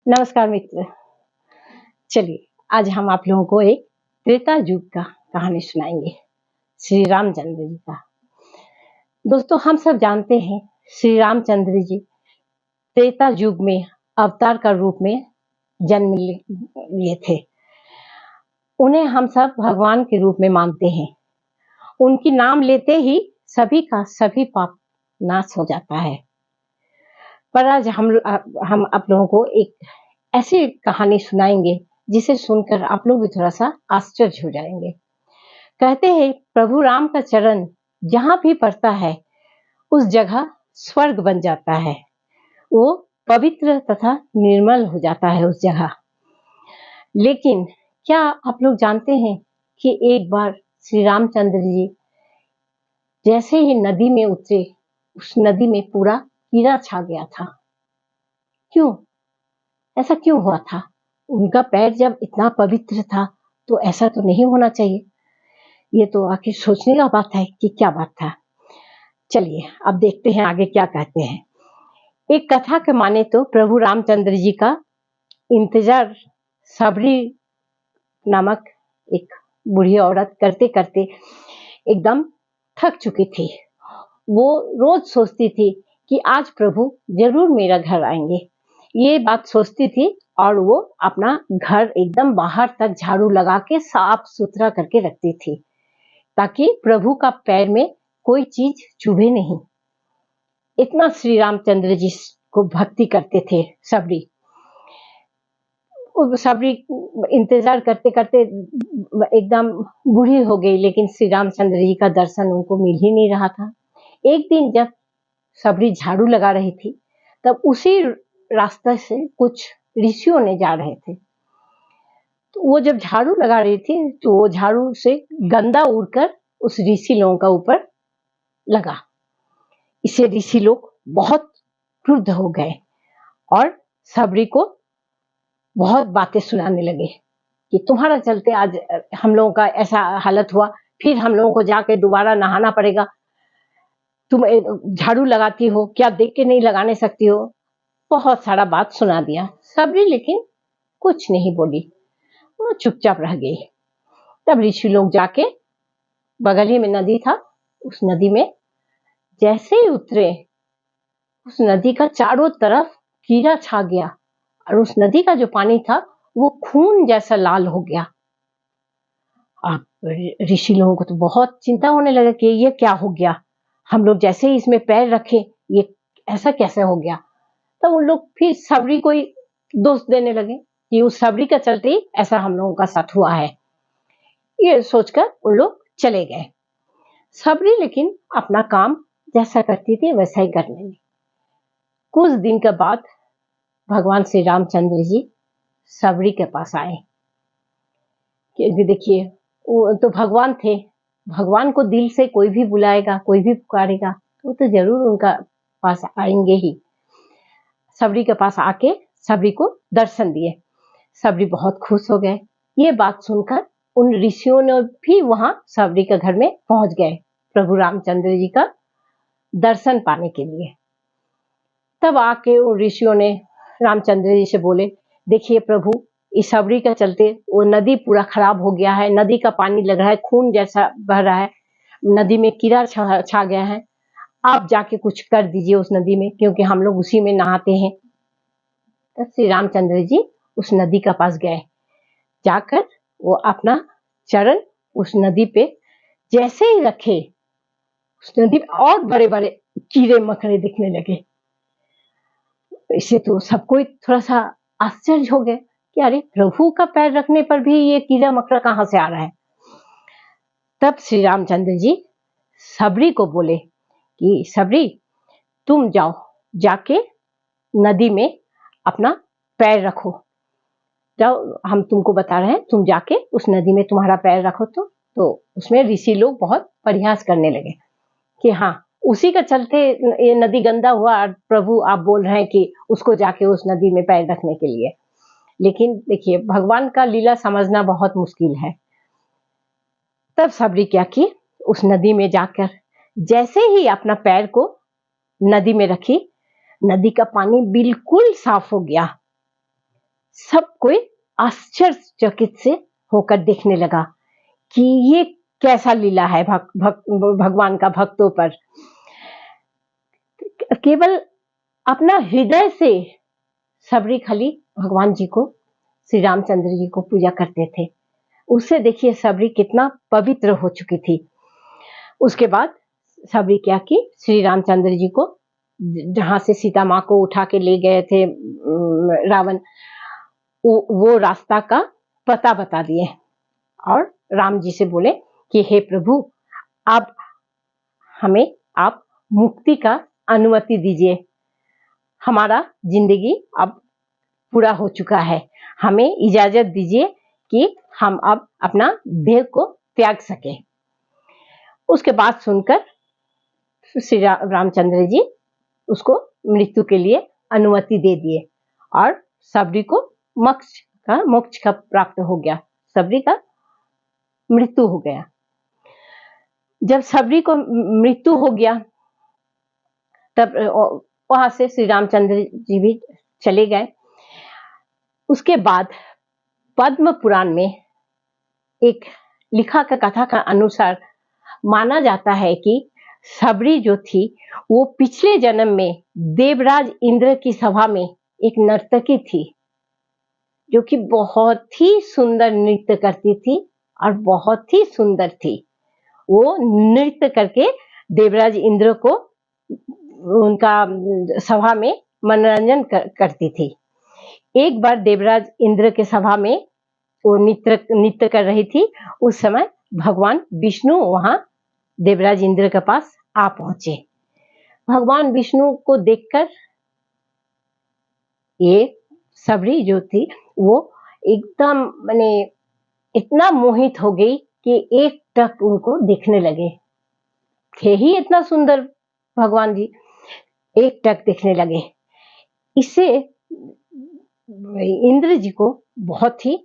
नमस्कार मित्र। चलिए, आज हम आप लोगों को एक त्रेता युग का कहानी सुनाएंगे, श्री रामचंद्र जी का। दोस्तों, हम सब जानते हैं श्री रामचंद्र जी त्रेता युग में अवतार का रूप में जन्म लिए थे। उन्हें हम सब भगवान के रूप में मानते हैं। उनकी नाम लेते ही सभी का सभी पाप नाश हो जाता है। पर आज हम आप लोगों को एक ऐसी कहानी सुनाएंगे जिसे सुनकर आप लोग भी थोड़ा सा आश्चर्य हो जाएंगे। कहते हैं प्रभु राम का चरण जहां भी पड़ता है उस जगह स्वर्ग बन जाता है। वो पवित्र तथा निर्मल हो जाता है उस जगह। लेकिन क्या आप लोग जानते हैं कि एक बार श्री रामचंद्र जी जैसे ही नदी में उतरे, उस नदी में पूरा कीड़ा छा गया था। क्यों? ऐसा क्यों हुआ था? उनका पैर जब इतना पवित्र था तो ऐसा तो नहीं होना चाहिए। ये तो आखिर सोचने का बात है कि क्या बात था। चलिए अब देखते हैं आगे क्या कहते हैं। एक कथा के माने तो प्रभु रामचंद्र जी का इंतजार सबरी नामक एक बूढ़ी औरत करते करते एकदम थक चुकी थी। वो रोज सोचती थी कि आज प्रभु जरूर मेरा घर आएंगे। ये बात सोचती थी और वो अपना घर एकदम बाहर तक झाड़ू लगा के साफ सुथरा करके रखती थी ताकि प्रभु का पैर में कोई चीज चुभे नहीं। इतना श्री रामचंद्र जी को भक्ति करते थे सबरी। सबरी इंतजार करते करते एकदम बूढ़ी हो गई, लेकिन श्री रामचंद्र जी का दर्शन उनको मिल ही नहीं रहा था। एक दिन जब सबरी झाड़ू लगा रही थी तब उसी रास्ते से कुछ ऋषियों ने जा रहे थे। तो वो जब झाड़ू लगा रही थी तो वो झाड़ू से गंदा उड़कर उस ऋषि लोगों का ऊपर लगा। इसे ऋषि लोग बहुत क्रुद्ध हो गए और सबरी को बहुत बातें सुनाने लगे कि तुम्हारा चलते आज हम लोगों का ऐसा हालत हुआ, फिर हम लोगों को जाके दोबारा नहाना पड़ेगा। तुम झाड़ू लगाती हो, क्या देख के नहीं लगाने सकती हो? बहुत सारा बात सुना दिया सबरी, लेकिन कुछ नहीं बोली। वो चुपचाप रह गई। तब ऋषि लोग जाके बगल ही में नदी था, उस नदी में जैसे ही उतरे, उस नदी का चारों तरफ कीड़ा छा गया और उस नदी का जो पानी था वो खून जैसा लाल हो गया। अब ऋषि लोगों को तो बहुत चिंता होने लगा कि ये क्या हो गया। हम लोग जैसे ही इसमें पैर रखे ये ऐसा कैसे हो गया। तो उन लोग फिर सबरी को ही दोष देने लगे कि उस सबरी का चलते ही ऐसा हम लोगों का साथ हुआ है। ये सोचकर उन लोग चले गए। सबरी लेकिन अपना काम जैसा करती थी वैसा ही करने लगी। कुछ दिन के बाद भगवान श्री रामचंद्र जी सबरी के पास आए कि देखिए वो तो भगवान थे। भगवान को दिल से कोई भी बुलाएगा, कोई भी पुकारेगा तो तो जरूर उनका पास आएंगे ही। सबरी के पास आके सबरी को दर्शन दिए। सबरी बहुत खुश हो गए। ये बात सुनकर उन ऋषियों ने भी वहां सबरी के घर में पहुंच गए प्रभु रामचंद्र जी का दर्शन पाने के लिए। तब आके उन ऋषियों ने रामचंद्र जी से बोले, देखिए प्रभु, इस सबरी के चलते वो नदी पूरा खराब हो गया है। नदी का पानी लग रहा है खून जैसा बह रहा है। नदी में कीड़ा छा गया है। आप जाके कुछ कर दीजिए उस नदी में, क्योंकि हम लोग उसी में नहाते हैं। तब श्री रामचंद्र जी उस नदी के पास गए। जाकर वो अपना चरण उस नदी पे जैसे ही रखे, उस नदी में और बड़े बड़े कीड़े मकड़े दिखने लगे। इससे तो सबको थोड़ा सा आश्चर्य हो गए कि अरे, प्रभु का पैर रखने पर भी ये कीड़ा मकड़ा कहां से आ रहा है। तब श्री रामचंद्र जी सबरी को बोले कि सबरी, तुम जाओ, जाके नदी में अपना पैर रखो। जाओ, हम तुमको बता रहे हैं, तुम जाके उस नदी में तुम्हारा पैर रखो। तो उसमें ऋषि लोग बहुत परिहास करने लगे कि हाँ, उसी का चलते ये नदी गंदा हुआ और प्रभु आप बोल रहे हैं कि उसको जाके उस नदी में पैर रखने के लिए। लेकिन देखिए, भगवान का लीला समझना बहुत मुश्किल है। तब सबरी क्या की, उस नदी में जाकर जैसे ही अपना पैर को नदी में रखी, नदी का पानी बिल्कुल साफ हो गया। सब कोई आश्चर्यचकित से होकर देखने लगा कि ये कैसा लीला है भगवान का भक्तों पर। केवल अपना हृदय से सबरी खाली भगवान जी को, श्री रामचंद्र जी को पूजा करते थे। उससे देखिए सबरी कितना पवित्र हो चुकी थी। उसके बाद सबरी क्या की, श्री रामचंद्र जी को जहां से सीता माँ को उठा के ले गए थे रावण, वो रास्ता का पता बता दिए और राम जी से बोले कि हे प्रभु, अब हमें आप मुक्ति का अनुमति दीजिए, हमारा जिंदगी अब पूरा हो चुका है, हमें इजाजत दीजिए कि हम अब अपना देह को त्याग सके। उसके बाद सुनकर श्री रामचंद्र जी उसको मृत्यु के लिए अनुमति दे दिए और सबरी को मोक्ष का प्राप्त हो गया, सबरी का मृत्यु हो गया। जब सबरी को मृत्यु हो गया तब वहां से श्री रामचंद्र जी भी चले गए। उसके बाद पद्म पुराण में एक लिखा का कथा का अनुसार माना जाता है कि सबरी जो थी वो पिछले जन्म में देवराज इंद्र की सभा में एक नर्तकी थी, जो कि बहुत ही सुंदर नृत्य करती थी और बहुत ही सुंदर थी। वो नृत्य करके देवराज इंद्र को उनका सभा में मनोरंजन करती थी। एक बार देवराज इंद्र के सभा में वो नृत्य कर रही थी। उस समय भगवान विष्णु वहां देवराज इंद्र के पास आ पहुंचे। भगवान विष्णु को देखकर ये सबरी जो थी वो एकदम माने इतना मोहित हो गई कि एक टक उनको देखने लगे। थे ही इतना सुंदर भगवान जी, एक टक देखने लगे। इससे इंद्र जी को बहुत ही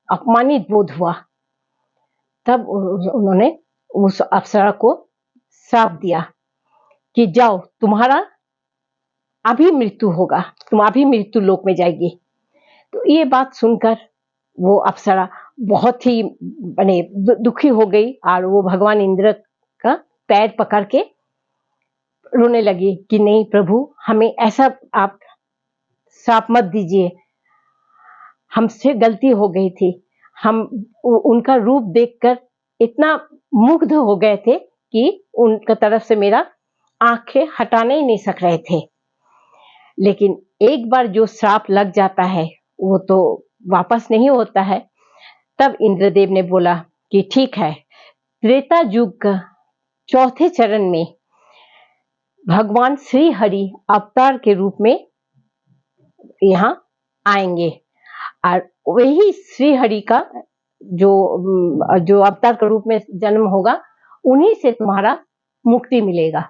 अपमानित बोध हुआ। तब उन्होंने उस अप्सरा को श्राप दिया कि जाओ, तुम्हारा अभी मृत्यु होगा, तुम अभी मृत्यु लोक में जाएगी। तो ये बात सुनकर वो अप्सरा बहुत ही माने दुखी हो गई और वो भगवान इंद्र का पैर पकड़ के रोने लगी कि नहीं प्रभु, हमें ऐसा आप श्राप मत दीजिए, हमसे गलती हो गई थी। हम उनका रूप देखकर इतना मुग्ध हो गए थे कि उनका तरफ से मेरा आंखें हटाने ही नहीं सक रहे थे। लेकिन एक बार जो श्राप लग जाता है वो तो वापस नहीं होता है। तब इंद्रदेव ने बोला कि ठीक है, त्रेता युग का चौथे चरण में भगवान श्री हरि अवतार के रूप में यहाँ आएंगे और वही श्री हरि का जो अवतार के रूप में जन्म होगा, उन्हीं से तुम्हारा मुक्ति मिलेगा।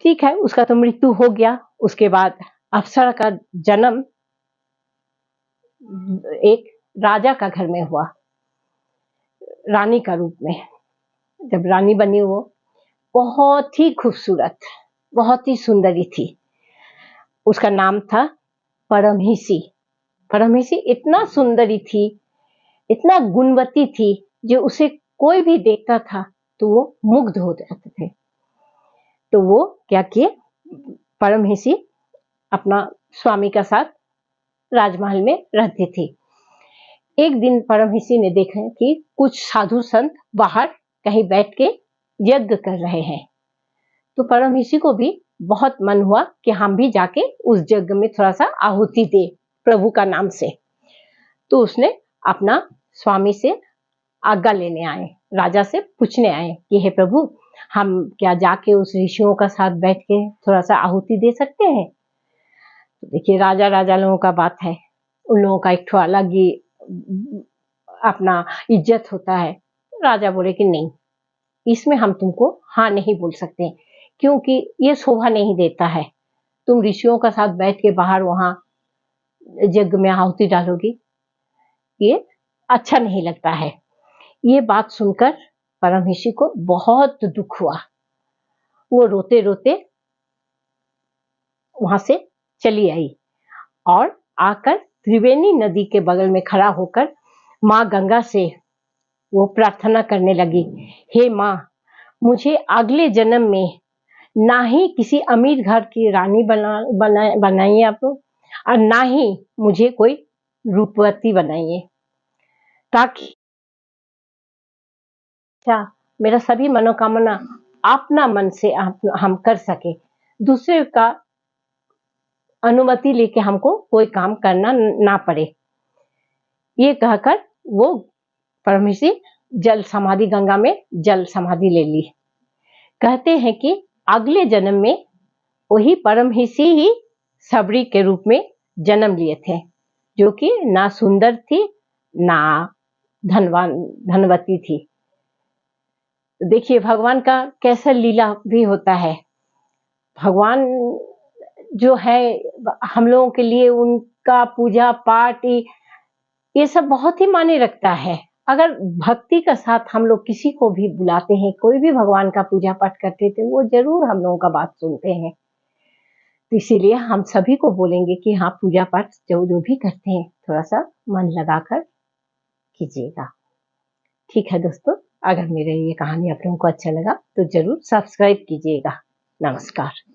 ठीक है, उसका तो मृत्यु हो गया। उसके बाद अप्सरा का जन्म एक राजा का घर में हुआ, रानी का रूप में। जब रानी बनी वो बहुत ही खूबसूरत, बहुत ही सुंदरी थी। उसका नाम था परमहिसी। परमहिसी इतना सुंदरी थी, इतना गुणवती थी, जो उसे कोई भी देखता था तो वो मुग्ध हो जाते थे। तो वो क्या किए, परमहिसी अपना स्वामी के साथ राजमहल में रहती थी। एक दिन परमहिसी ने देखा कि कुछ साधु संत बाहर कहीं बैठ के यज्ञ कर रहे हैं। तो परमहिसी को भी बहुत मन हुआ कि हम भी जाके उस यज्ञ में थोड़ा सा आहुति दे प्रभु का नाम से। तो उसने अपना स्वामी से आज्ञा लेने आए, राजा से पूछने आए कि हे प्रभु, हम क्या जाके उस ऋषियों का साथ बैठ के थोड़ा सा आहुति दे सकते हैं? तो देखिए, राजा लोगों का बात है, उन लोगों का एक अलग ही अपना इज्जत होता है। राजा बोले कि नहीं, इसमें हम तुमको हाँ नहीं बोल सकते, क्योंकि ये शोभा नहीं देता है। तुम ऋषियों का साथ बैठ के बाहर वहां यज्ञ में आहुति डालोगी, ये अच्छा नहीं लगता है। ये बात सुनकर परमहिषि को बहुत दुख हुआ। वो रोते रोते वहां से चली आई और आकर त्रिवेणी नदी के बगल में खड़ा होकर माँ गंगा से वो प्रार्थना करने लगी, हे माँ, मुझे अगले जन्म में ना ही किसी अमीर घर की रानी बनाइए आप लोग, और ना ही मुझे कोई रूपवती बनाइए, ताकि मेरा सभी मनोकामना अपना मन से हम कर सके, दूसरे का अनुमति लेके हमको कोई काम करना ना पड़े। ये कहकर वो परमेश्वरी जल समाधि, गंगा में जल समाधि ले ली। कहते हैं कि अगले जन्म में वही परमहिषी ही सबरी के रूप में जन्म लिए थे, जो कि ना सुंदर थी ना धनवती थी। देखिए भगवान का कैसा लीला भी होता है। भगवान जो है हम लोगों के लिए उनका पूजा पाठ ये सब बहुत ही मायने रखता है। अगर भक्ति का साथ हम लोग किसी को भी बुलाते हैं, कोई भी भगवान का पूजा पाठ करते थे, वो जरूर हम लोगों का बात सुनते हैं। तो इसीलिए हम सभी को बोलेंगे कि हाँ, पूजा पाठ जो भी करते हैं थोड़ा सा मन लगाकर कीजिएगा। ठीक है दोस्तों, अगर मेरे ये कहानी आप लोगों को अच्छा लगा तो जरूर सब्सक्राइब कीजिएगा। नमस्कार।